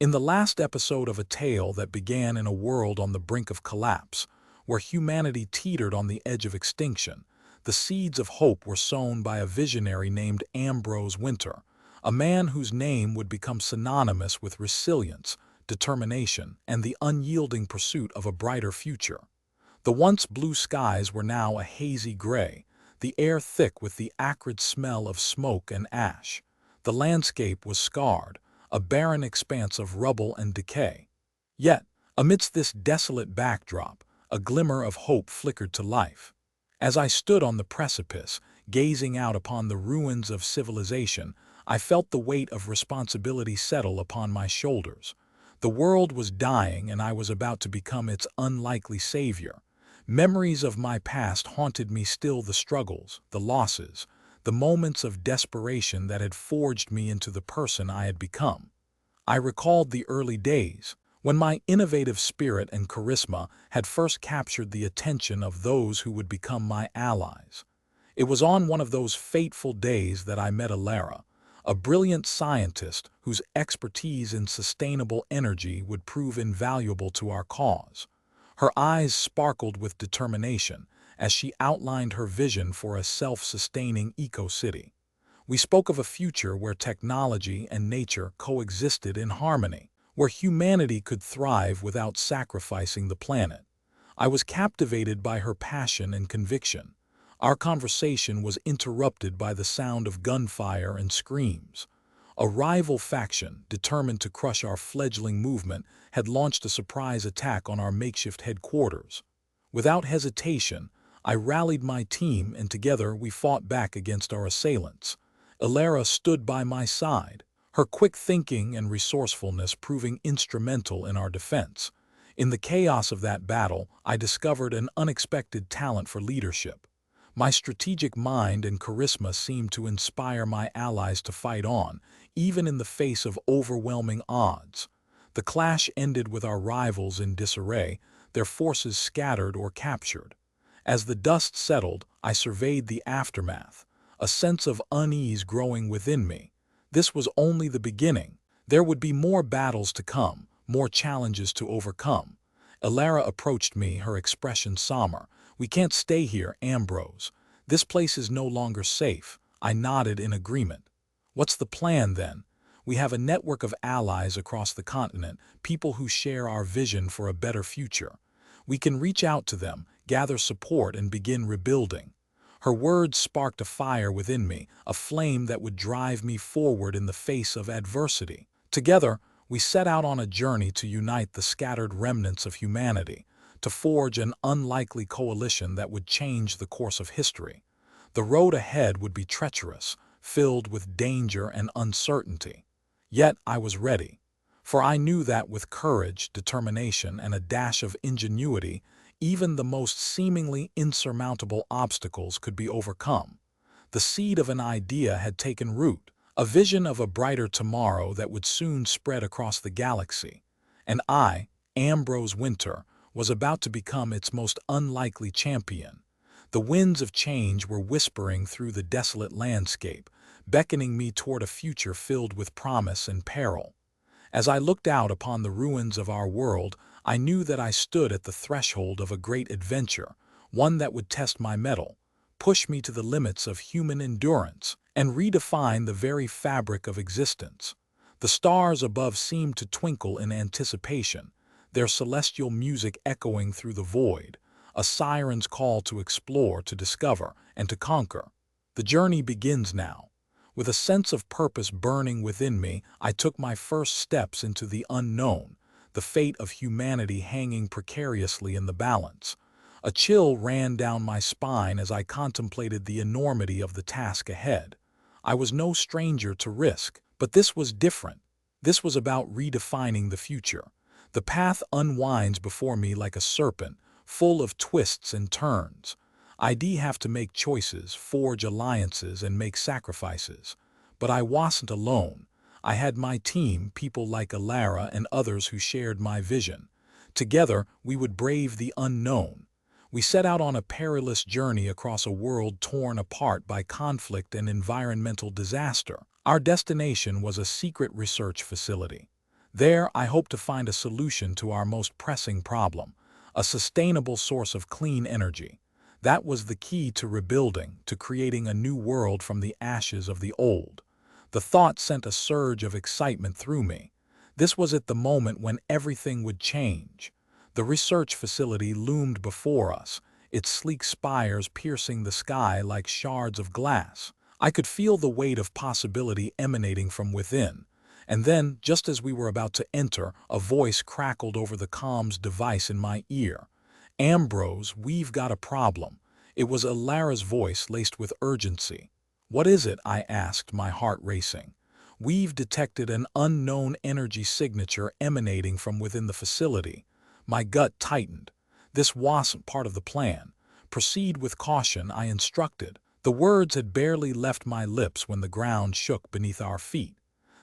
In the last episode of a tale that began in a world on the brink of collapse, where humanity teetered on the edge of extinction, the seeds of hope were sown by a visionary named Ambrose Wynter, a man whose name would become synonymous with resilience, determination, and the unyielding pursuit of a brighter future. The once blue skies were now a hazy gray, the air thick with the acrid smell of smoke and ash. The landscape was scarred, a barren expanse of rubble and decay. Yet, amidst this desolate backdrop, a glimmer of hope flickered to life. As I stood on the precipice, gazing out upon the ruins of civilization, I felt the weight of responsibility settle upon my shoulders. The world was dying, and I was about to become its unlikely savior. Memories of my past haunted me still, the struggles, the losses, the moments of desperation that had forged me into the person I had become. I recalled the early days, when my innovative spirit and charisma had first captured the attention of those who would become my allies. It was on one of those fateful days that I met Alara, a brilliant scientist whose expertise in sustainable energy would prove invaluable to our cause. Her eyes sparkled with determination as she outlined her vision for a self-sustaining eco-city. We spoke of a future where technology and nature coexisted in harmony, where humanity could thrive without sacrificing the planet. I was captivated by her passion and conviction. Our conversation was interrupted by the sound of gunfire and screams. A rival faction, determined to crush our fledgling movement, had launched a surprise attack on our makeshift headquarters. Without hesitation, I rallied my team, and together we fought back against our assailants. Alara stood by my side, her quick thinking and resourcefulness proving instrumental in our defense. In the chaos of that battle, I discovered an unexpected talent for leadership. My strategic mind and charisma seemed to inspire my allies to fight on, even in the face of overwhelming odds. The clash ended with our rivals in disarray, their forces scattered or captured. As the dust settled, I surveyed the aftermath, a sense of unease growing within me. This was only the beginning. There would be more battles to come, more challenges to overcome. Alara approached me, her expression somber. "We can't stay here, Ambrose. This place is no longer safe." I nodded in agreement. "What's the plan, then?" "We have a network of allies across the continent, people who share our vision for a better future. We can reach out to them, gather support, and begin rebuilding." Her words sparked a fire within me, a flame that would drive me forward in the face of adversity. Together, we set out on a journey to unite the scattered remnants of humanity, to forge an unlikely coalition that would change the course of history. The road ahead would be treacherous, filled with danger and uncertainty. Yet I was ready, for I knew that with courage, determination, and a dash of ingenuity, even the most seemingly insurmountable obstacles could be overcome. The seed of an idea had taken root, a vision of a brighter tomorrow that would soon spread across the galaxy. And I, Ambrose Wynter, was about to become its most unlikely champion. The winds of change were whispering through the desolate landscape, beckoning me toward a future filled with promise and peril. As I looked out upon the ruins of our world, I knew that I stood at the threshold of a great adventure, one that would test my mettle, push me to the limits of human endurance, and redefine the very fabric of existence. The stars above seemed to twinkle in anticipation, their celestial music echoing through the void, a siren's call to explore, to discover, and to conquer. The journey begins now. With a sense of purpose burning within me, I took my first steps into the unknown, the fate of humanity hanging precariously in the balance. A chill ran down my spine as I contemplated the enormity of the task ahead. I was no stranger to risk, but this was different. This was about redefining the future. The path unwinds before me like a serpent, full of twists and turns. I'd have to make choices, forge alliances, and make sacrifices. But I wasn't alone. I had my team, people like Alara and others who shared my vision. Together, we would brave the unknown. We set out on a perilous journey across a world torn apart by conflict and environmental disaster. Our destination was a secret research facility. There, I hoped to find a solution to our most pressing problem, a sustainable source of clean energy. That was the key to rebuilding, to creating a new world from the ashes of the old. The thought sent a surge of excitement through me. This was at the moment when everything would change. The research facility loomed before us, its sleek spires piercing the sky like shards of glass. I could feel the weight of possibility emanating from within. And then, just as we were about to enter, a voice crackled over the comms device in my ear. "Ambrose, we've got a problem." It was Alara's voice laced with urgency. "What is it?" I asked, my heart racing. "We've detected an unknown energy signature emanating from within the facility." My gut tightened. This wasn't part of the plan. "Proceed with caution," I instructed. The words had barely left my lips when the ground shook beneath our feet.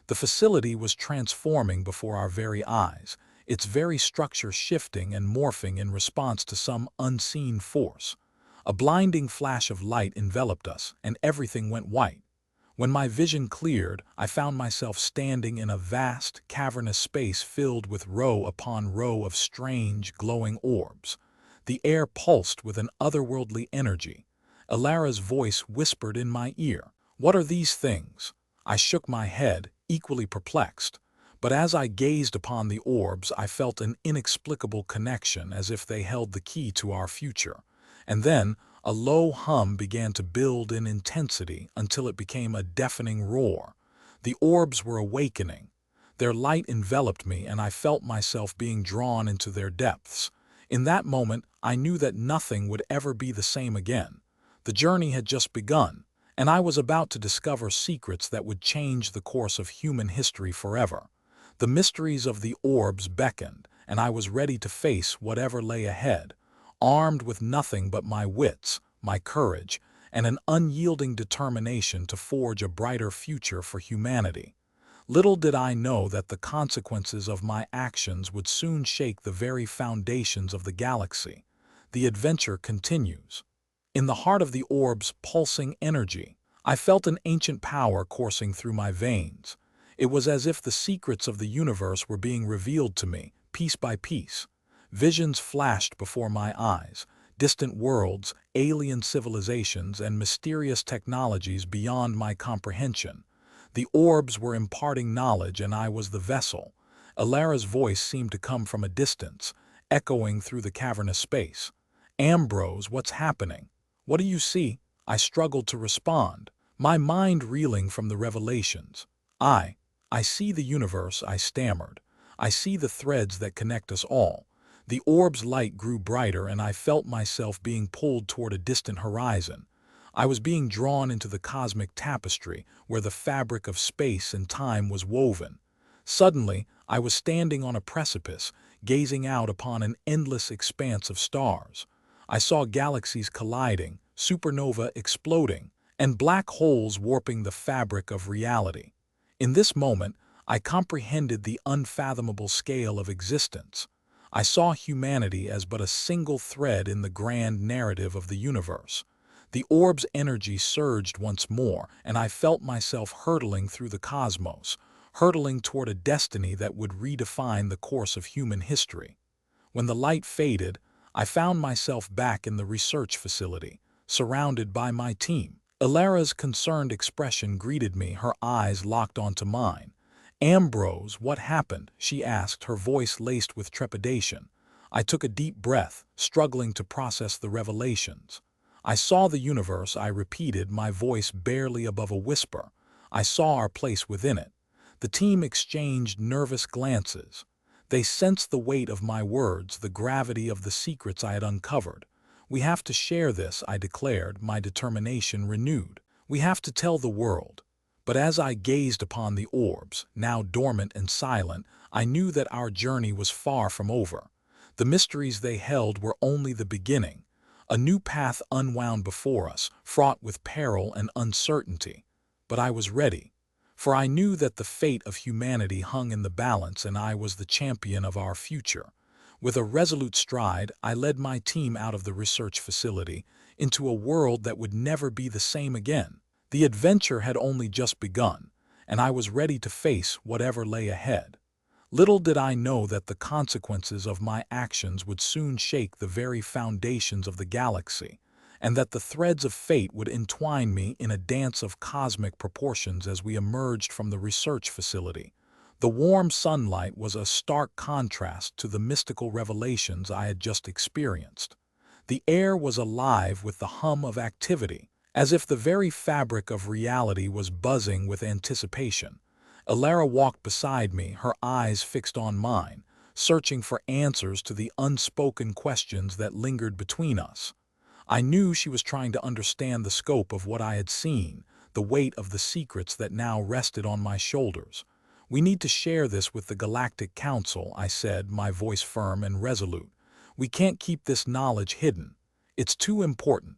The facility was transforming before our very eyes, its very structure shifting and morphing in response to some unseen force. A blinding flash of light enveloped us, and everything went white. When my vision cleared, I found myself standing in a vast, cavernous space filled with row upon row of strange, glowing orbs. The air pulsed with an otherworldly energy. Alara's voice whispered in my ear, "What are these things?" I shook my head, equally perplexed. But as I gazed upon the orbs, I felt an inexplicable connection, as if they held the key to our future. And then, a low hum began to build in intensity until it became a deafening roar. The orbs were awakening. Their light enveloped me, and I felt myself being drawn into their depths. In that moment, I knew that nothing would ever be the same again. The journey had just begun, and I was about to discover secrets that would change the course of human history forever. The mysteries of the orbs beckoned, and I was ready to face whatever lay ahead, armed with nothing but my wits, my courage, and an unyielding determination to forge a brighter future for humanity. Little did I know that the consequences of my actions would soon shake the very foundations of the galaxy. The adventure continues. In the heart of the orb's pulsing energy, I felt an ancient power coursing through my veins. It was as if the secrets of the universe were being revealed to me, piece by piece. Visions flashed before my eyes, distant worlds, alien civilizations, and mysterious technologies beyond my comprehension. The orbs were imparting knowledge, and I was the vessel. Alara's voice seemed to come from a distance, echoing through the cavernous space. "Ambrose, what's happening? What do you see?" I struggled to respond, my mind reeling from the revelations. I see the universe," I stammered. "I see the threads that connect us all." The orb's light grew brighter, and I felt myself being pulled toward a distant horizon. I was being drawn into the cosmic tapestry, where the fabric of space and time was woven. Suddenly, I was standing on a precipice, gazing out upon an endless expanse of stars. I saw galaxies colliding, supernova exploding, and black holes warping the fabric of reality. In this moment, I comprehended the unfathomable scale of existence. I saw humanity as but a single thread in the grand narrative of the universe. The orb's energy surged once more, and I felt myself hurtling through the cosmos, hurtling toward a destiny that would redefine the course of human history. When the light faded, I found myself back in the research facility, surrounded by my team. Alara's concerned expression greeted me, her eyes locked onto mine. "Ambrose, what happened?" she asked, her voice laced with trepidation. I took a deep breath, struggling to process the revelations. "I saw the universe," I repeated, my voice barely above a whisper. "I saw our place within it." The team exchanged nervous glances. They sensed the weight of my words, the gravity of the secrets I had uncovered. "We have to share this," I declared, my determination renewed. "We have to tell the world." But as I gazed upon the orbs, now dormant and silent, I knew that our journey was far from over. The mysteries they held were only the beginning. A new path unwound before us, fraught with peril and uncertainty. But I was ready, for I knew that the fate of humanity hung in the balance, and I was the champion of our future. With a resolute stride, I led my team out of the research facility, into a world that would never be the same again. The adventure had only just begun, and I was ready to face whatever lay ahead. Little did I know that the consequences of my actions would soon shake the very foundations of the galaxy, and that the threads of fate would entwine me in a dance of cosmic proportions as we emerged from the research facility. The warm sunlight was a stark contrast to the mystical revelations I had just experienced. The air was alive with the hum of activity, as if the very fabric of reality was buzzing with anticipation. Alara walked beside me, her eyes fixed on mine, searching for answers to the unspoken questions that lingered between us. I knew she was trying to understand the scope of what I had seen, the weight of the secrets that now rested on my shoulders. "We need to share this with the Galactic Council," I said, my voice firm and resolute. "We can't keep this knowledge hidden. It's too important."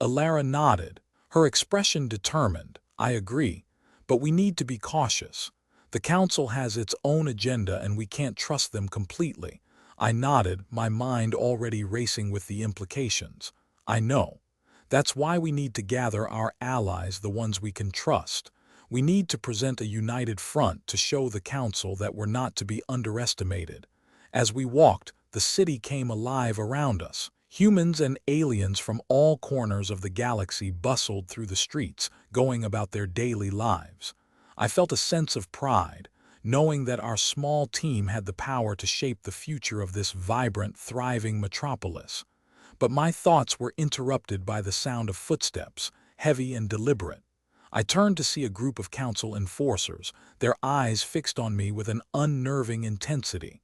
Alara nodded, her expression determined. "I agree, but we need to be cautious. The Council has its own agenda and we can't trust them completely." I nodded, my mind already racing with the implications. "I know. That's why we need to gather our allies, the ones we can trust. We need to present a united front to show the Council that we're not to be underestimated." As we walked, the city came alive around us. Humans and aliens from all corners of the galaxy bustled through the streets, going about their daily lives. I felt a sense of pride, knowing that our small team had the power to shape the future of this vibrant, thriving metropolis. But my thoughts were interrupted by the sound of footsteps, heavy and deliberate. I turned to see a group of Council enforcers, their eyes fixed on me with an unnerving intensity.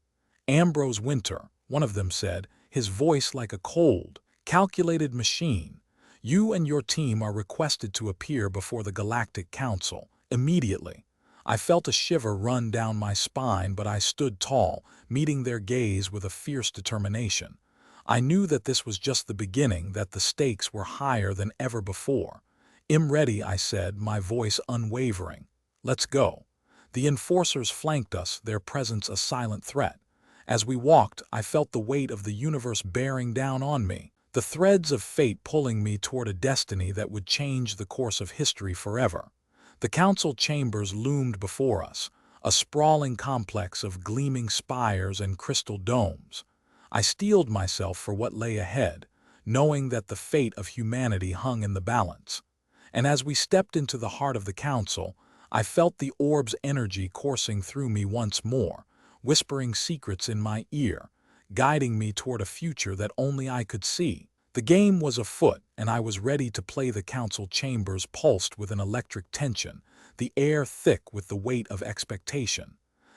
"Ambrose Wynter," one of them said, his voice like a cold, calculated machine. "You and your team are requested to appear before the Galactic Council, immediately." I felt a shiver run down my spine, but I stood tall, meeting their gaze with a fierce determination. I knew that this was just the beginning, that the stakes were higher than ever before. "I'm ready," I said, my voice unwavering. "Let's go." The enforcers flanked us, their presence a silent threat. As we walked, I felt the weight of the universe bearing down on me, the threads of fate pulling me toward a destiny that would change the course of history forever. The council chambers loomed before us, a sprawling complex of gleaming spires and crystal domes. I steeled myself for what lay ahead, knowing that the fate of humanity hung in the balance. And as we stepped into the heart of the council, I felt the orb's energy coursing through me once more, whispering secrets in my ear, guiding me toward a future that only I could see. The game was afoot, and I was ready to play. The council chambers pulsed with an electric tension, the air thick with the weight of expectation.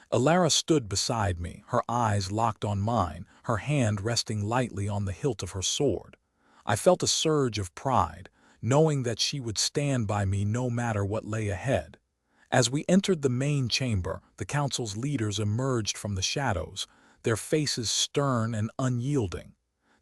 Alara stood beside me, her eyes locked on mine, her hand resting lightly on the hilt of her sword. I felt a surge of pride, knowing that she would stand by me no matter what lay ahead. As we entered the main chamber, the council's leaders emerged from the shadows, their faces stern and unyielding.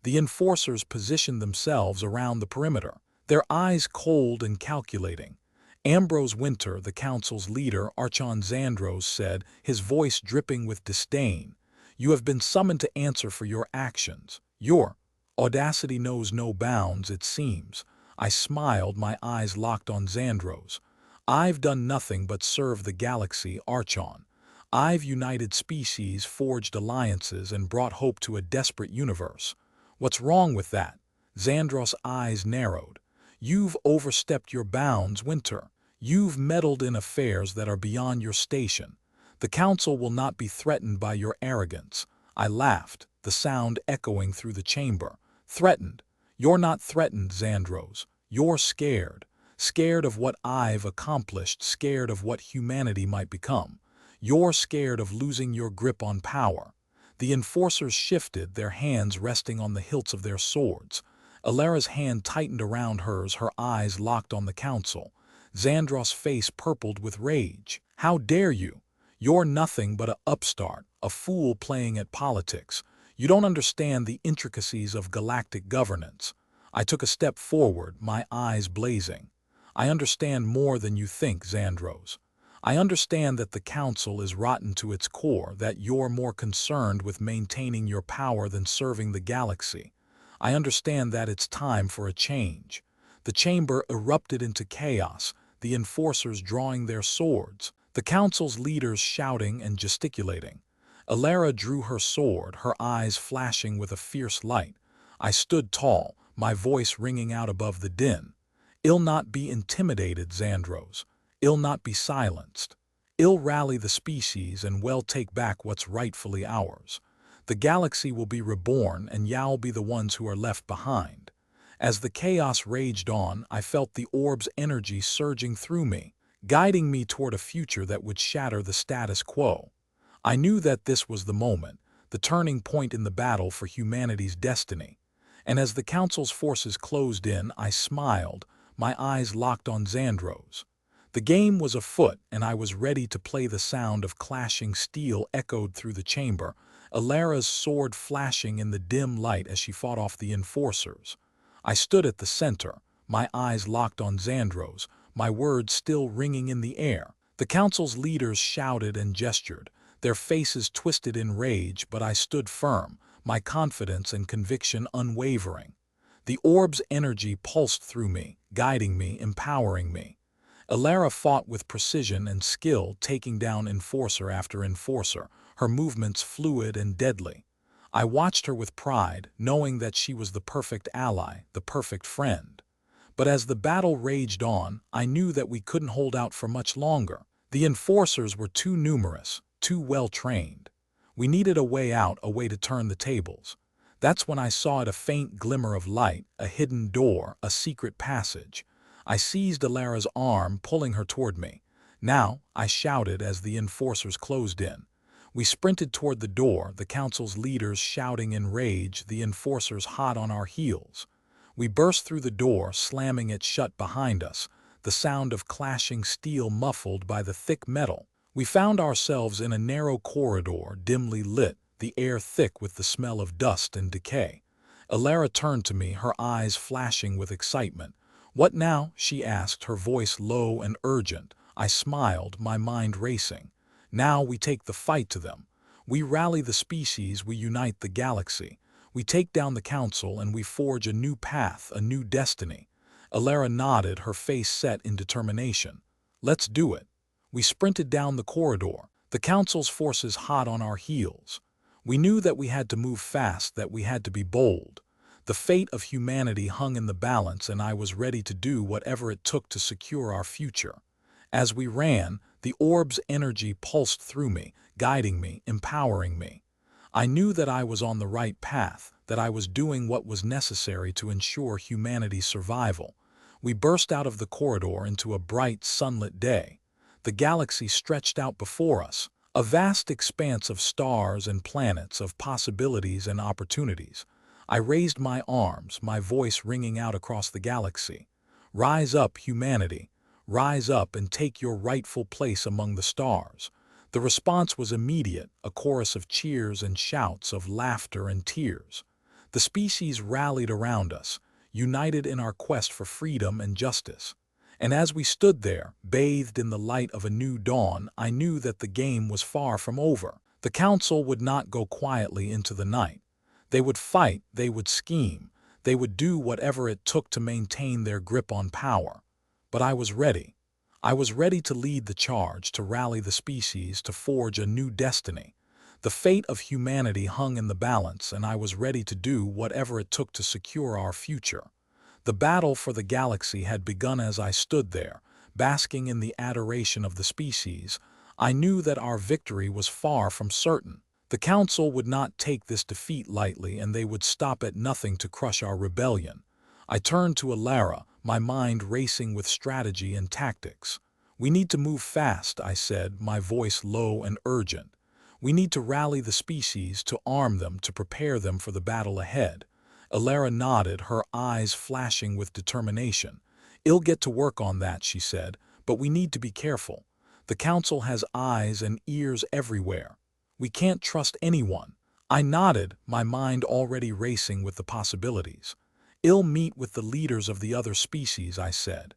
The enforcers positioned themselves around the perimeter, their eyes cold and calculating. Ambrose Wynter, the council's leader, Archon Xandros, said, his voice dripping with disdain, "You have been summoned to answer for your actions. Your audacity knows no bounds, it seems." I smiled, my eyes locked on Xandros. "I've done nothing but serve the galaxy, Archon. I've united species, forged alliances, and brought hope to a desperate universe." "What's wrong with that?" Xandros' eyes narrowed. "You've overstepped your bounds, Wynter. You've meddled in affairs that are beyond your station. The council will not be threatened by your arrogance." I laughed, the sound echoing through the chamber. "Threatened? You're not threatened, Xandros. You're scared. Scared of what I've accomplished, scared of what humanity might become. You're scared of losing your grip on power." The enforcers shifted, their hands resting on the hilts of their swords. Alara's hand tightened around hers, her eyes locked on the council. Xandros' face purpled with rage. "How dare you? You're nothing but an upstart, a fool playing at politics. You don't understand the intricacies of galactic governance." I took a step forward, my eyes blazing. "I understand more than you think, Xandros. I understand that the council is rotten to its core, that you're more concerned with maintaining your power than serving the galaxy. I understand that it's time for a change." The chamber erupted into chaos, the enforcers drawing their swords, the council's leaders shouting and gesticulating. Alara drew her sword, her eyes flashing with a fierce light. I stood tall, my voice ringing out above the din. "Ill not be intimidated, Xandros. Ill not be silenced. Ill rally the species and well take back what's rightfully ours. The galaxy will be reborn and y'all be the ones who are left behind." As the chaos raged on, I felt the orb's energy surging through me, guiding me toward a future that would shatter the status quo. I knew that this was the moment, the turning point in the battle for humanity's destiny. And as the Council's forces closed in, I smiled, my eyes locked on Xandros. The game was afoot, and I was ready to play. The sound of clashing steel echoed through the chamber, Alara's sword flashing in the dim light as she fought off the enforcers. I stood at the center, my eyes locked on Xandros, my words still ringing in the air. The Council's leaders shouted and gestured, their faces twisted in rage, but I stood firm, my confidence and conviction unwavering. The orb's energy pulsed through me, guiding me, empowering me. Alara fought with precision and skill, taking down enforcer after enforcer, her movements fluid and deadly. I watched her with pride, knowing that she was the perfect ally, the perfect friend. But as the battle raged on, I knew that we couldn't hold out for much longer. The enforcers were too numerous, too well trained. We needed a way out, a way to turn the tables. That's when I saw it, a faint glimmer of light, a hidden door, a secret passage. I seized Alara's arm, pulling her toward me. "Now," I shouted as the enforcers closed in. We sprinted toward the door, the Council's leaders shouting in rage, the enforcers hot on our heels. We burst through the door, slamming it shut behind us, the sound of clashing steel muffled by the thick metal. We found ourselves in a narrow corridor, dimly lit, the air thick with the smell of dust and decay. Alara turned to me, her eyes flashing with excitement. "What now?" she asked, her voice low and urgent. I smiled, my mind racing. "Now we take the fight to them. We rally the species, we unite the galaxy. We take down the Council and we forge a new path, a new destiny." Alara nodded, her face set in determination. "Let's do it." We sprinted down the corridor, the Council's forces hot on our heels. We knew that we had to move fast, that we had to be bold. The fate of humanity hung in the balance, and I was ready to do whatever it took to secure our future. As we ran, the orb's energy pulsed through me, guiding me, empowering me. I knew that I was on the right path, that I was doing what was necessary to ensure humanity's survival. We burst out of the corridor into a bright, sunlit day. The galaxy stretched out before us, a vast expanse of stars and planets, of possibilities and opportunities. I raised my arms, my voice ringing out across the galaxy. "Rise up, humanity. Rise up and take your rightful place among the stars." The response was immediate, a chorus of cheers and shouts, of laughter and tears. The species rallied around us, united in our quest for freedom and justice. And as we stood there, bathed in the light of a new dawn, I knew that the game was far from over. The Council would not go quietly into the night. They would fight, they would scheme, they would do whatever it took to maintain their grip on power. But I was ready. I was ready to lead the charge, to rally the species, to forge a new destiny. The fate of humanity hung in the balance, and I was ready to do whatever it took to secure our future. The battle for the galaxy had begun. As I stood there, basking in the adoration of the species, I knew that our victory was far from certain. The Council would not take this defeat lightly, and they would stop at nothing to crush our rebellion. I turned to Alara, my mind racing with strategy and tactics. "We need to move fast," I said, my voice low and urgent. "We need to rally the species, to arm them, to prepare them for the battle ahead." Alara nodded, her eyes flashing with determination. "I'll get to work on that," she said, "but we need to be careful. The Council has eyes and ears everywhere. We can't trust anyone." I nodded, my mind already racing with the possibilities. "I'll meet with the leaders of the other species," I said.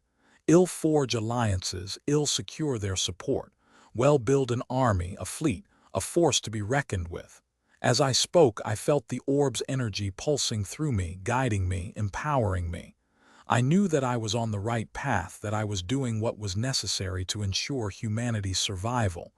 "I'll forge alliances, I'll secure their support. We'll build an army, a fleet, a force to be reckoned with." As I spoke, I felt the orb's energy pulsing through me, guiding me, empowering me. I knew that I was on the right path, that I was doing what was necessary to ensure humanity's survival.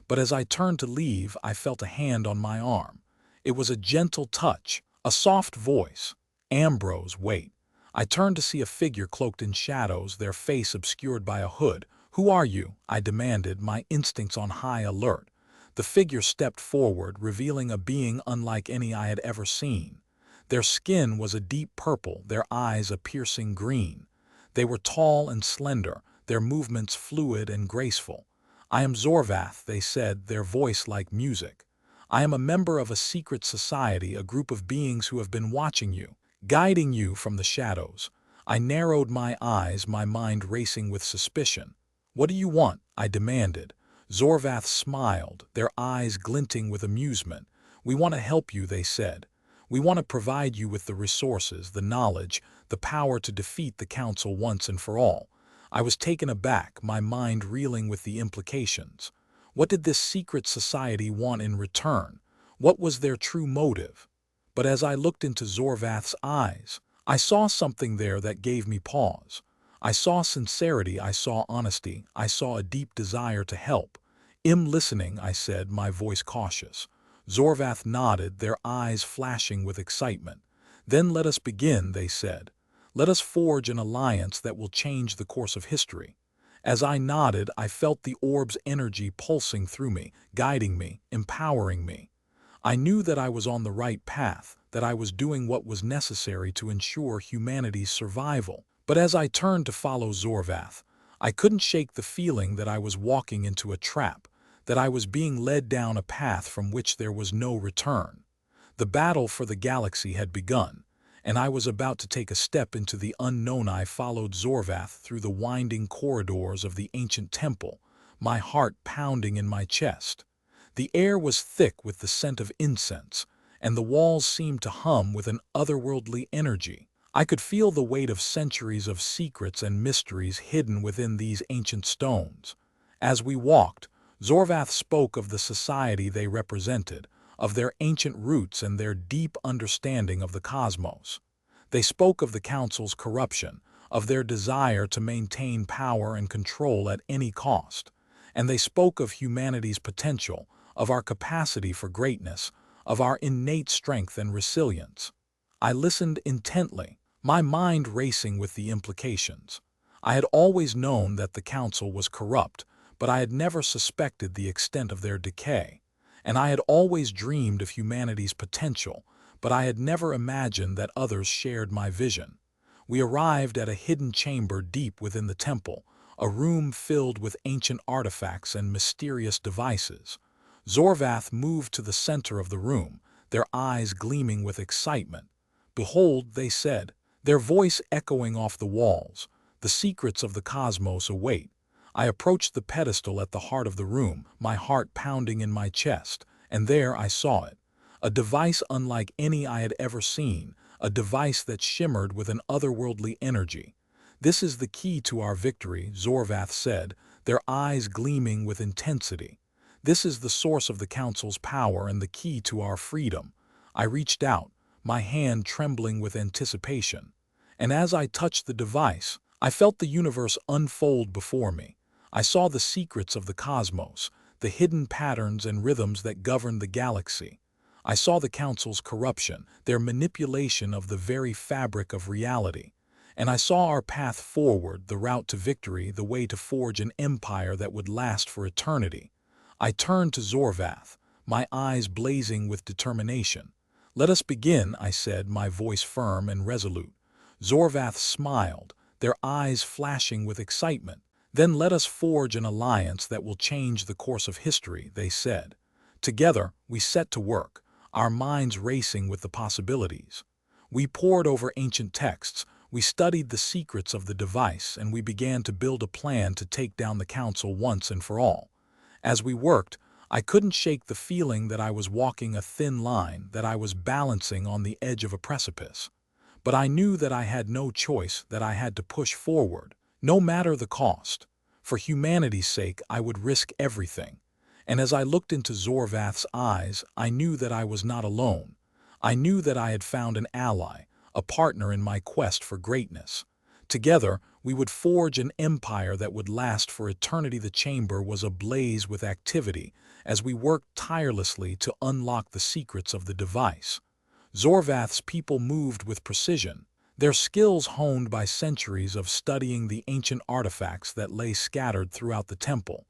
But as I turned to leave, I felt a hand on my arm. It was a gentle touch, a soft voice. Ambrose, wait. I turned to see a figure cloaked in shadows, their face obscured by a hood. Who are you? I demanded, my instincts on high alert. The figure stepped forward, revealing a being unlike any I had ever seen. Their skin was a deep purple, their eyes a piercing green. They were tall and slender, their movements fluid and graceful. I am Zorvath, they said, their voice like music. I am a member of a secret society, a group of beings who have been watching you, guiding you from the shadows. I narrowed my eyes, my mind racing with suspicion. What do you want? I demanded. Zorvath smiled, their eyes glinting with amusement. We want to help you, they said. We want to provide you with the resources, the knowledge, the power to defeat the Council once and for all. I was taken aback, my mind reeling with the implications. What did this secret society want in return? What was their true motive? But as I looked into Zorvath's eyes, I saw something there that gave me pause. I saw sincerity, I saw honesty, I saw a deep desire to help. "I'm listening," I said, my voice cautious. Zorvath nodded, their eyes flashing with excitement. "Then let us begin," they said. "Let us forge an alliance that will change the course of history." As I nodded, I felt the orb's energy pulsing through me, guiding me, empowering me. I knew that I was on the right path, that I was doing what was necessary to ensure humanity's survival. But as I turned to follow Zorvath, I couldn't shake the feeling that I was walking into a trap, that I was being led down a path from which there was no return. The battle for the galaxy had begun, and I was about to take a step into the unknown. I followed Zorvath through the winding corridors of the ancient temple, my heart pounding in my chest. The air was thick with the scent of incense, and the walls seemed to hum with an otherworldly energy. I could feel the weight of centuries of secrets and mysteries hidden within these ancient stones. As we walked, Zorvath spoke of the society they represented, of their ancient roots and their deep understanding of the cosmos. They spoke of the Council's corruption, of their desire to maintain power and control at any cost. And they spoke of humanity's potential, of our capacity for greatness, of our innate strength and resilience. I listened intently, my mind racing with the implications. I had always known that the Council was corrupt, but I had never suspected the extent of their decay. And I had always dreamed of humanity's potential, but I had never imagined that others shared my vision. We arrived at a hidden chamber deep within the temple, a room filled with ancient artifacts and mysterious devices. Zorvath moved to the center of the room, their eyes gleaming with excitement. "Behold," they said, their voice echoing off the walls, "the secrets of the cosmos await." I approached the pedestal at the heart of the room, my heart pounding in my chest, and there I saw it. A device unlike any I had ever seen, a device that shimmered with an otherworldly energy. "This is the key to our victory," Zorvath said, their eyes gleaming with intensity. "This is the source of the Council's power and the key to our freedom." I reached out, my hand trembling with anticipation. And as I touched the device, I felt the universe unfold before me. I saw the secrets of the cosmos, the hidden patterns and rhythms that govern the galaxy. I saw the Council's corruption, their manipulation of the very fabric of reality. And I saw our path forward, the route to victory, the way to forge an empire that would last for eternity. I turned to Zorvath, my eyes blazing with determination. "Let us begin," I said, my voice firm and resolute. Zorvath smiled, their eyes flashing with excitement. "Then let us forge an alliance that will change the course of history," they said. Together, we set to work, our minds racing with the possibilities. We pored over ancient texts, we studied the secrets of the device, and we began to build a plan to take down the Council once and for all. As we worked, I couldn't shake the feeling that I was walking a thin line, that I was balancing on the edge of a precipice. But I knew that I had no choice, that I had to push forward, no matter the cost. For humanity's sake, I would risk everything. And as I looked into Zorvath's eyes, I knew that I was not alone. I knew that I had found an ally, a partner in my quest for greatness. Together, we would forge an empire that would last for eternity. The chamber was ablaze with activity, as we worked tirelessly to unlock the secrets of the device. Zorvath's people moved with precision, their skills honed by centuries of studying the ancient artifacts that lay scattered throughout the temple.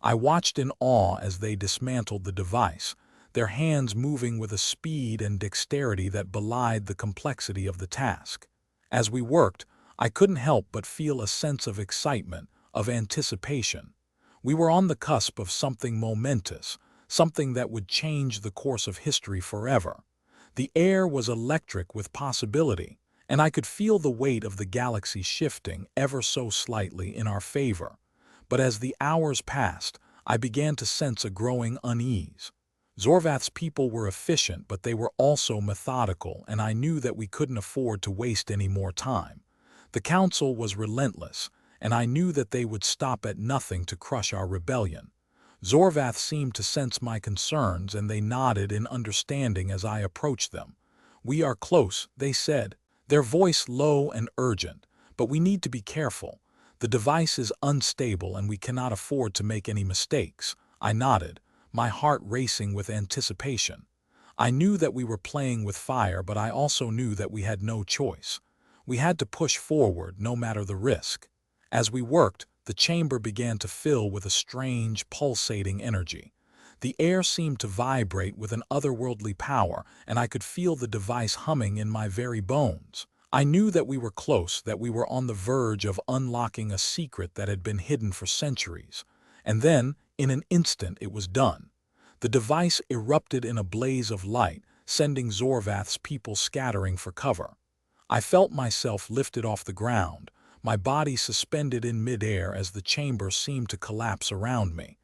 I watched in awe as they dismantled the device, their hands moving with a speed and dexterity that belied the complexity of the task. As we worked, I couldn't help but feel a sense of excitement, of anticipation. We were on the cusp of something momentous, something that would change the course of history forever. The air was electric with possibility, and I could feel the weight of the galaxy shifting ever so slightly in our favor. But as the hours passed, I began to sense a growing unease. Zorvath's people were efficient, but they were also methodical, and I knew that we couldn't afford to waste any more time. The Council was relentless, and I knew that they would stop at nothing to crush our rebellion. Zorvath seemed to sense my concerns, and they nodded in understanding as I approached them. "We are close," they said, their voice low and urgent, "but we need to be careful. The device is unstable and we cannot afford to make any mistakes." I nodded, my heart racing with anticipation. I knew that we were playing with fire, but I also knew that we had no choice. We had to push forward, no matter the risk. As we worked, the chamber began to fill with a strange, pulsating energy. The air seemed to vibrate with an otherworldly power, and I could feel the device humming in my very bones. I knew that we were close, that we were on the verge of unlocking a secret that had been hidden for centuries. And then, in an instant, it was done. The device erupted in a blaze of light, sending Zorvath's people scattering for cover. I felt myself lifted off the ground, my body suspended in midair as the chamber seemed to collapse around me.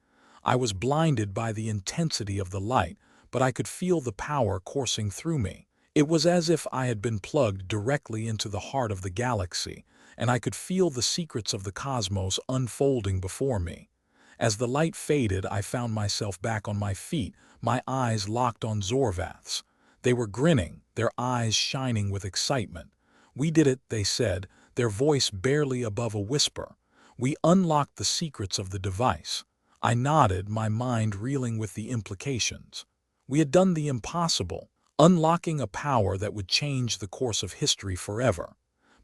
I was blinded by the intensity of the light, but I could feel the power coursing through me. It was as if I had been plugged directly into the heart of the galaxy, and I could feel the secrets of the cosmos unfolding before me. As the light faded, I found myself back on my feet, my eyes locked on Zorvath's. They were grinning, their eyes shining with excitement. "We did it," they said, their voice barely above a whisper. "We unlocked the secrets of the device." I nodded, my mind reeling with the implications. We had done the impossible, unlocking a power that would change the course of history forever.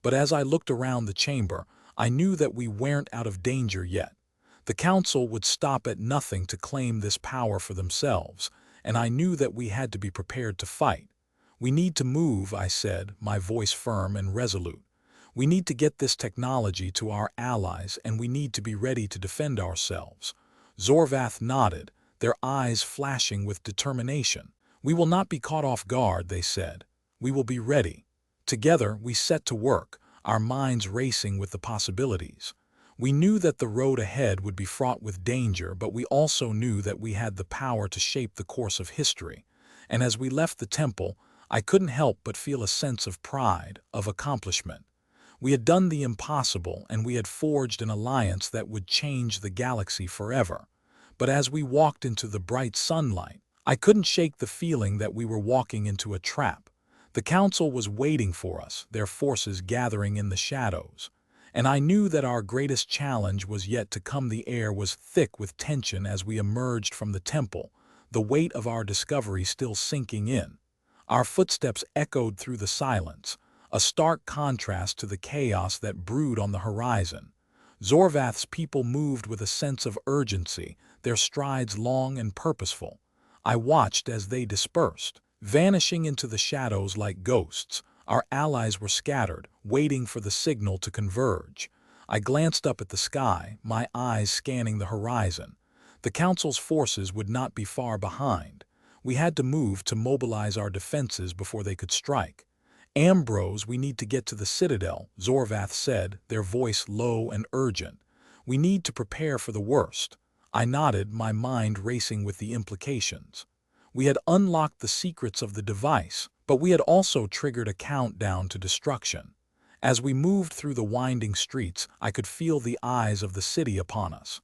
But as I looked around the chamber, I knew that we weren't out of danger yet. The Council would stop at nothing to claim this power for themselves, and I knew that we had to be prepared to fight. "We need to move," I said, my voice firm and resolute. "We need to get this technology to our allies, and we need to be ready to defend ourselves." Zorvath nodded, their eyes flashing with determination. "We will not be caught off guard," they said. "We will be ready." Together, we set to work, our minds racing with the possibilities. We knew that the road ahead would be fraught with danger, but we also knew that we had the power to shape the course of history. And as we left the temple, I couldn't help but feel a sense of pride, of accomplishment. We had done the impossible, and we had forged an alliance that would change the galaxy forever. But as we walked into the bright sunlight, I couldn't shake the feeling that we were walking into a trap. The Council was waiting for us, their forces gathering in the shadows. And I knew that our greatest challenge was yet to come. The air was thick with tension as we emerged from the temple, the weight of our discovery still sinking in. Our footsteps echoed through the silence, a stark contrast to the chaos that brewed on the horizon. Zorvath's people moved with a sense of urgency, their strides long and purposeful. I watched as they dispersed, vanishing into the shadows like ghosts. Our allies were scattered, waiting for the signal to converge. I glanced up at the sky, my eyes scanning the horizon. The Council's forces would not be far behind. We had to move to mobilize our defenses before they could strike. "Ambrose, we need to get to the Citadel," Zorvath said, their voice low and urgent. "We need to prepare for the worst." I nodded, my mind racing with the implications. We had unlocked the secrets of the device, but we had also triggered a countdown to destruction. As we moved through the winding streets, I could feel the eyes of the city upon us.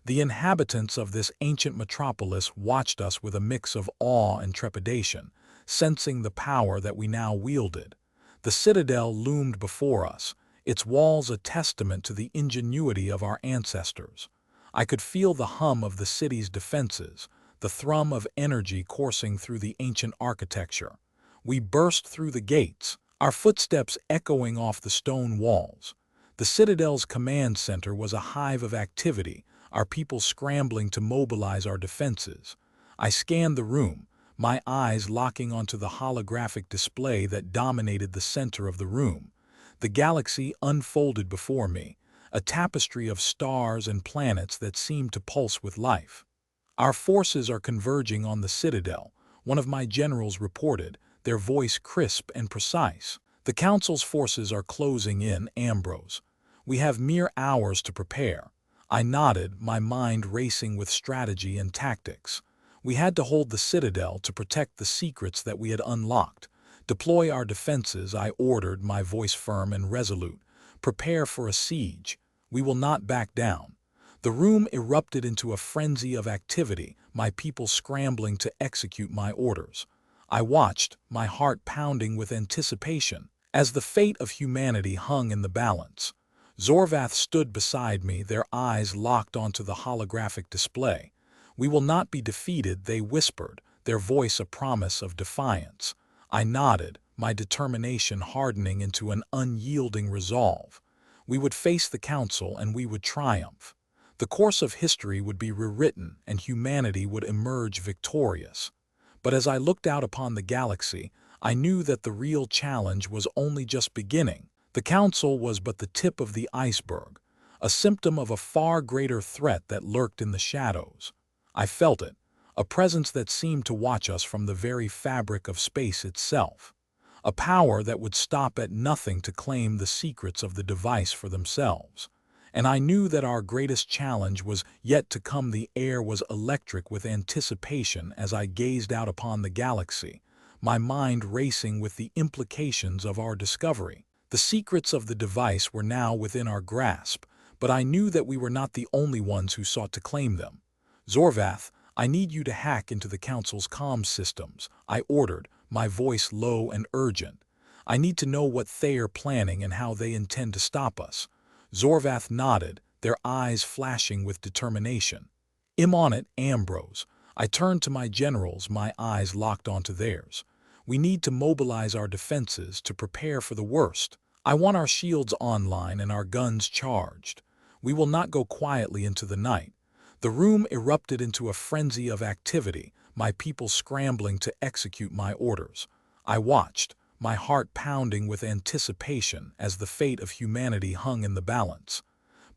The inhabitants of this ancient metropolis watched us with a mix of awe and trepidation, sensing the power that we now wielded. The citadel loomed before us, its walls a testament to the ingenuity of our ancestors. I could feel the hum of the city's defenses, the thrum of energy coursing through the ancient architecture. We burst through the gates, our footsteps echoing off the stone walls. The Citadel's command center was a hive of activity, our people scrambling to mobilize our defenses. I scanned the room, my eyes locking onto the holographic display that dominated the center of the room. The galaxy unfolded before me, a tapestry of stars and planets that seemed to pulse with life. "Our forces are converging on the Citadel," one of my generals reported, their voice crisp and precise. "The Council's forces are closing in, Ambrose. We have mere hours to prepare." I nodded, my mind racing with strategy and tactics. We had to hold the Citadel to protect the secrets that we had unlocked. "Deploy our defenses," I ordered, my voice firm and resolute. "Prepare for a siege. We will not back down." The room erupted into a frenzy of activity, my people scrambling to execute my orders. I watched, my heart pounding with anticipation, as the fate of humanity hung in the balance. Zorvath stood beside me, their eyes locked onto the holographic display. "We will not be defeated," they whispered, their voice a promise of defiance. I nodded, my determination hardening into an unyielding resolve. We would face the Council and we would triumph. The course of history would be rewritten and humanity would emerge victorious. But as I looked out upon the galaxy, I knew that the real challenge was only just beginning. The Council was but the tip of the iceberg, a symptom of a far greater threat that lurked in the shadows. I felt it, a presence that seemed to watch us from the very fabric of space itself. A power that would stop at nothing to claim the secrets of the device for themselves. And I knew that our greatest challenge was yet to come. The air was electric with anticipation as I gazed out upon the galaxy, my mind racing with the implications of our discovery. The secrets of the device were now within our grasp, but I knew that we were not the only ones who sought to claim them. "Zorvath, I need you to hack into the Council's comms systems," I ordered, my voice low and urgent. "I need to know what they are planning and how they intend to stop us." Zorvath nodded, their eyes flashing with determination. "I'm on it, Ambrose." I turned to my generals, my eyes locked onto theirs. "We need to mobilize our defenses to prepare for the worst. I want our shields online and our guns charged. We will not go quietly into the night." The room erupted into a frenzy of activity, my people scrambling to execute my orders. I watched, my heart pounding with anticipation as the fate of humanity hung in the balance.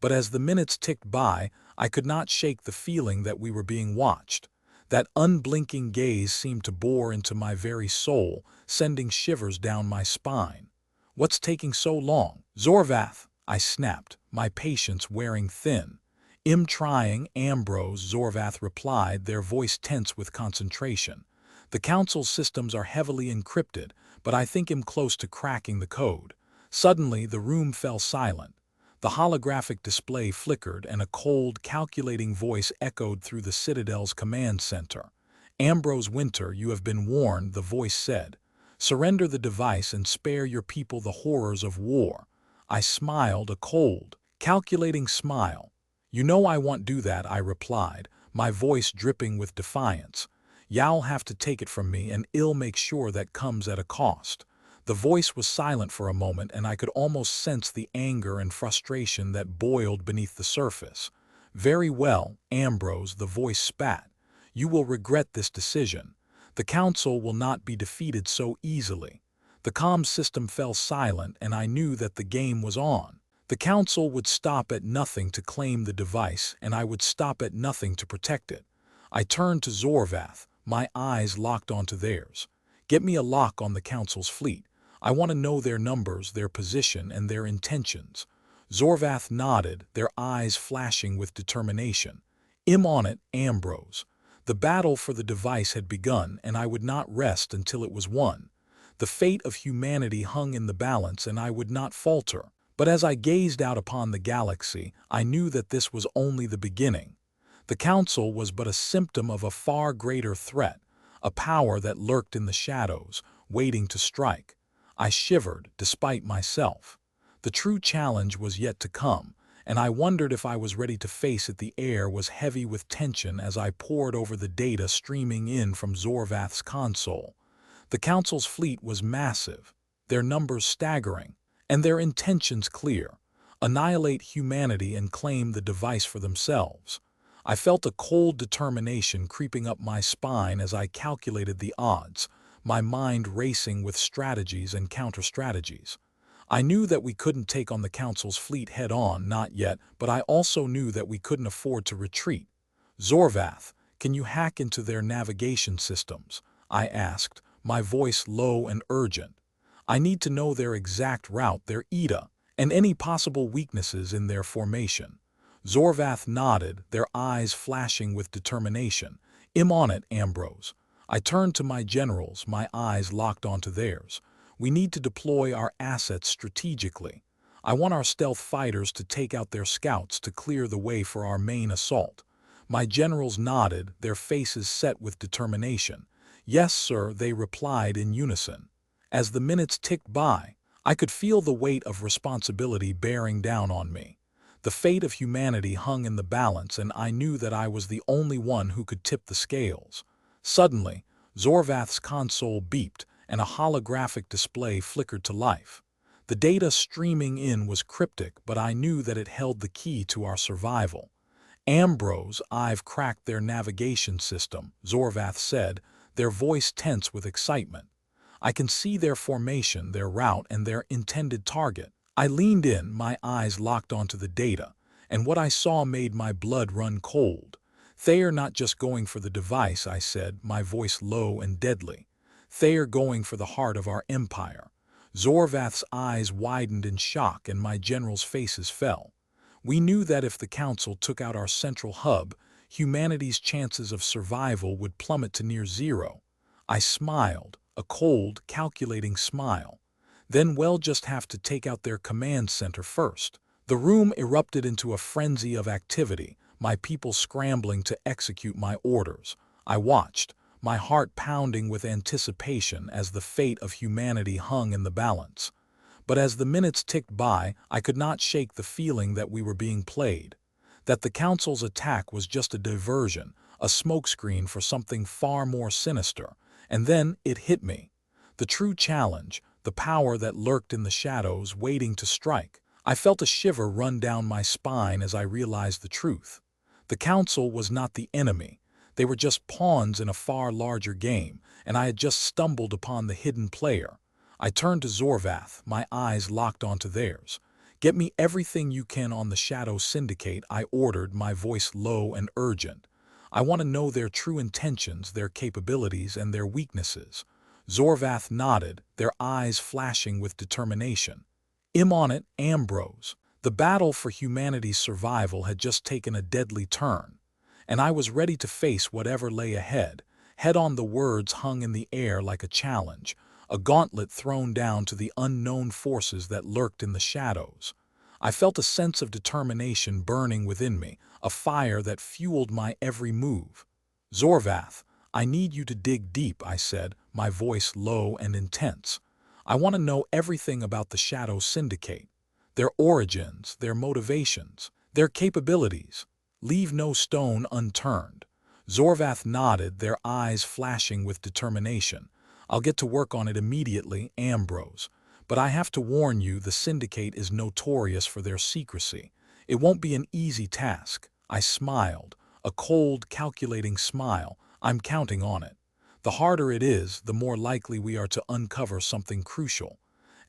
But as the minutes ticked by, I could not shake the feeling that we were being watched. That unblinking gaze seemed to bore into my very soul, sending shivers down my spine. "What's taking so long?" "Zorvath," I snapped, my patience wearing thin. "I'm trying, Ambrose," Zorvath replied, their voice tense with concentration. "The Council's systems are heavily encrypted, but I think I'm close to cracking the code." Suddenly, the room fell silent. The holographic display flickered and a cold, calculating voice echoed through the Citadel's command center. "Ambrose Wynter, you have been warned," the voice said. "Surrender the device and spare your people the horrors of war." I smiled, a cold, calculating smile. "You know I won't do that," I replied, my voice dripping with defiance. "Y'all have to take it from me, and I'll make sure that comes at a cost." The voice was silent for a moment, and I could almost sense the anger and frustration that boiled beneath the surface. "Very well, Ambrose," the voice spat. "You will regret this decision. The Council will not be defeated so easily." The comm system fell silent, and I knew that the game was on. The Council would stop at nothing to claim the device, and I would stop at nothing to protect it. I turned to Zorvath, my eyes locked onto theirs. "Get me a lock on the Council's fleet. I want to know their numbers, their position, and their intentions." Zorvath nodded, their eyes flashing with determination. "I'm on it, Ambrose." The battle for the device had begun, and I would not rest until it was won. The fate of humanity hung in the balance, and I would not falter. But as I gazed out upon the galaxy, I knew that this was only the beginning. The Council was but a symptom of a far greater threat, a power that lurked in the shadows, waiting to strike. I shivered, despite myself. The true challenge was yet to come, and I wondered if I was ready to face it. The air was heavy with tension as I pored over the data streaming in from Zorvath's console. The Council's fleet was massive, their numbers staggering, and their intentions clear: annihilate humanity and claim the device for themselves. I felt a cold determination creeping up my spine as I calculated the odds, my mind racing with strategies and counter-strategies. I knew that we couldn't take on the Council's fleet head-on, not yet, but I also knew that we couldn't afford to retreat. "Zorvath, can you hack into their navigation systems?" I asked, my voice low and urgent. "I need to know their exact route, their ETA, and any possible weaknesses in their formation." Zorvath nodded, their eyes flashing with determination. "I'm on it, Ambrose." I turned to my generals, my eyes locked onto theirs. "We need to deploy our assets strategically. I want our stealth fighters to take out their scouts to clear the way for our main assault." My generals nodded, their faces set with determination. "Yes, sir," they replied in unison. As the minutes ticked by, I could feel the weight of responsibility bearing down on me. The fate of humanity hung in the balance, and I knew that I was the only one who could tip the scales. Suddenly, Zorvath's console beeped, and a holographic display flickered to life. The data streaming in was cryptic, but I knew that it held the key to our survival. "Ambrose, I've cracked their navigation system," Zorvath said, their voice tense with excitement. "I can see their formation, their route, and their intended target." I leaned in, my eyes locked onto the data, and what I saw made my blood run cold. "They're not just going for the device," I said, my voice low and deadly. "They're going for the heart of our empire." Zorvath's eyes widened in shock, and my generals' faces fell. We knew that if the Council took out our central hub, humanity's chances of survival would plummet to near zero. I smiled, a cold, calculating smile. "Then we'll just have to take out their command center first." The room erupted into a frenzy of activity, my people scrambling to execute my orders. I watched, my heart pounding with anticipation as the fate of humanity hung in the balance. But as the minutes ticked by, I could not shake the feeling that we were being played, that the Council's attack was just a diversion, a smokescreen for something far more sinister. And then it hit me. The true challenge, the power that lurked in the shadows waiting to strike. I felt a shiver run down my spine as I realized the truth. The Council was not the enemy. They were just pawns in a far larger game, and I had just stumbled upon the hidden player. I turned to Zorvath, my eyes locked onto theirs. "Get me everything you can on the Shadow Syndicate," I ordered, my voice low and urgent. "I want to know their true intentions, their capabilities, and their weaknesses." Zorvath nodded, their eyes flashing with determination. "I'm on it, Ambrose." The battle for humanity's survival had just taken a deadly turn, and I was ready to face whatever lay ahead. Head-on, the words hung in the air like a challenge, a gauntlet thrown down to the unknown forces that lurked in the shadows. I felt a sense of determination burning within me, a fire that fueled my every move. "Zorvath, I need you to dig deep," I said, my voice low and intense. "I want to know everything about the Shadow Syndicate, their origins, their motivations, their capabilities. Leave no stone unturned." Zorvath nodded, their eyes flashing with determination. "I'll get to work on it immediately, Ambrose. But I have to warn you, the Syndicate is notorious for their secrecy. It won't be an easy task." I smiled, a cold, calculating smile. "I'm counting on it. The harder it is, the more likely we are to uncover something crucial."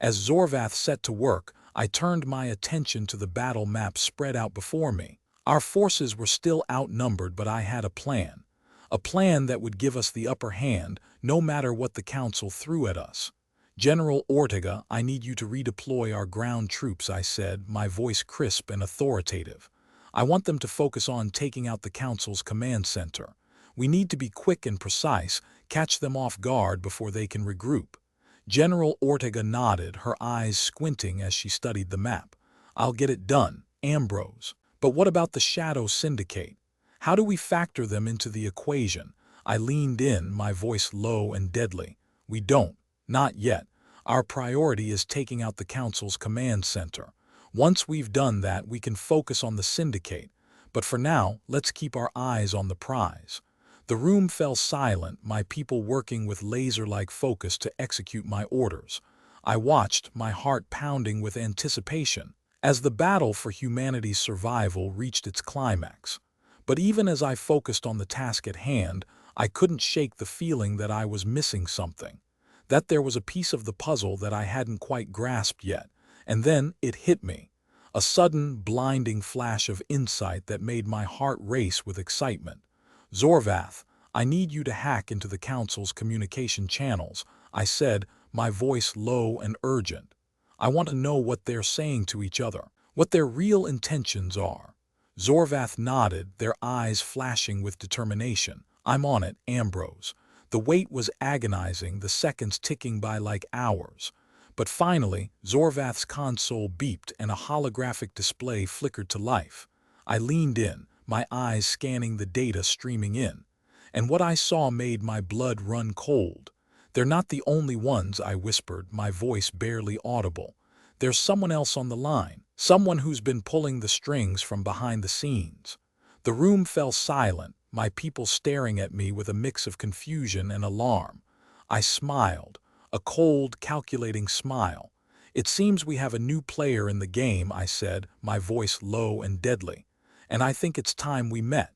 As Zorvath set to work, I turned my attention to the battle map spread out before me. Our forces were still outnumbered, but I had a plan. A plan that would give us the upper hand, no matter what the Council threw at us. "General Ortega, I need you to redeploy our ground troops," I said, my voice crisp and authoritative. "I want them to focus on taking out the Council's command center. We need to be quick and precise, catch them off guard before they can regroup." General Ortega nodded, her eyes squinting as she studied the map. "I'll get it done, Ambrose. But what about the Shadow Syndicate? How do we factor them into the equation?" I leaned in, my voice low and deadly. "We don't. Not yet. Our priority is taking out the Council's command center. Once we've done that, we can focus on the syndicate. But for now, let's keep our eyes on the prize. The room fell silent, my people working with laser-like focus to execute my orders. I watched, my heart pounding with anticipation, as the battle for humanity's survival reached its climax. But even as I focused on the task at hand, I couldn't shake the feeling that I was missing something. That there was a piece of the puzzle that I hadn't quite grasped yet. And then it hit me. A sudden, blinding flash of insight that made my heart race with excitement. Zorvath, I need you to hack into the Council's communication channels, I said, my voice low and urgent. I want to know what they're saying to each other, what their real intentions are. Zorvath nodded, their eyes flashing with determination. I'm on it, Ambrose. The wait was agonizing, the seconds ticking by like hours. But finally, Zorvath's console beeped and a holographic display flickered to life. I leaned in, my eyes scanning the data streaming in. And what I saw made my blood run cold. They're not the only ones, I whispered, my voice barely audible. There's someone else on the line, someone who's been pulling the strings from behind the scenes. The room fell silent, my people staring at me with a mix of confusion and alarm. I smiled, a cold, calculating smile. It seems we have a new player in the game, I said, my voice low and deadly. And I think it's time we met.